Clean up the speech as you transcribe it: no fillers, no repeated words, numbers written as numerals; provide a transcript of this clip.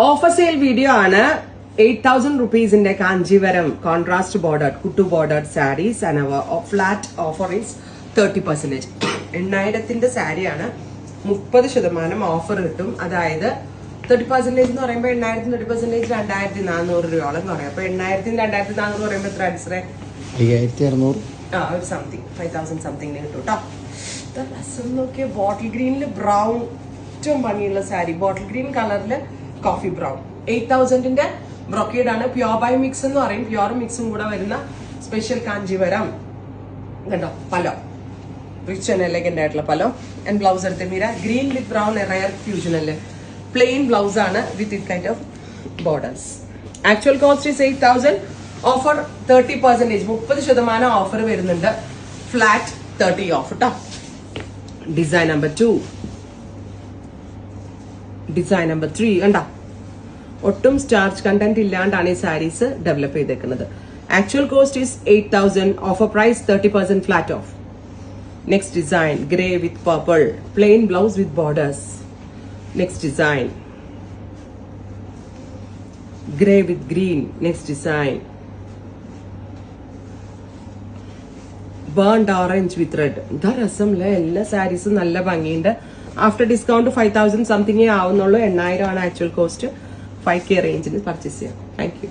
Offer sale video ആണ്. 8,000 rupeesന്റെ Kanjeevaram contrast border കുട്ടു border sarees and our flat offer is 30%. 8,000ന്റെ സാരിയാണ് 30% ഓഫർ കിട്ടും. അതായത് 30% എന്ന് പറയുമ്പോൾ 8,000 30% 2,400 രൂപയോളം കുറയും. അപ്പൊ 8,000 2,400 പറയുമ്പോൾ എത്ര അടിച്ചേ? 5,600. ഒരു സംതിങ് 5,000 സംതിങ്ങിന് കിട്ടും കേട്ടോ. രസം നോക്കിയ ബോട്ടിൽ ഗ്രീനിൽ ബ്രൗൺ, ഏറ്റവും ഭംഗിയുള്ള സാരി ബോട്ടിൽ ഗ്രീൻ കളറിൽ കോഫി ബ്രൗൺ. 8,000ന്റെ ബ്രോക്കേഡ് ആണ്. പ്യോർ ബൈ മിക്സ് എന്ന് പറയും. പ്യോർ മിക്സും കൂടെ വരുന്ന സ്പെഷ്യൽ കാഞ്ചീവരം കണ്ടോ. പലോ റിച്ച് ആൻഡ് എലഗന്റ് ആയിട്ടുള്ള പലോ. ആൻഡ് ബ്ലൗസ് എടുത്ത് മീര ഗ്രീൻ വിത്ത് ബ്രൗൺ റയർ ഫ്യൂഷൻ അല്ലേ. പ്ലെയിൻ ബ്ലൗസ് ആണ് with it kind of borders. Actual cost is 8,000. Offer 30%, 30% offer വരുന്നുണ്ട്. ഫ്ലാറ്റ് 30 ഓഫ് കേട്ടോ. ഡിസൈൻ നമ്പർ 2, ഡിസൈൻ നമ്പർ 3 കണ്ടോ. ഒട്ടും സ്റ്റാർച്ച് കണ്ടന്റ് ഇല്ലാണ്ടാണ് ഈ സാരീസ് ഡെവലപ്പ് ചെയ്തേക്കുന്നത്. Actual cost is 8,000. Offer price 30% flat off. Next design grey with purple, plain blouse with borders. Next design grey with green. Next design burnt orange with red. ഇതാ രസമില്ല. എല്ലാ സാരീസും നല്ല ഭംഗിയുണ്ട്. After discount 5,000 സംതിങ്ങേ ആവുന്നുള്ളൂ. 8,000 ആണ് actual cost. 5K റേഞ്ചിന് purchase ചെയ്യാം. Thank you.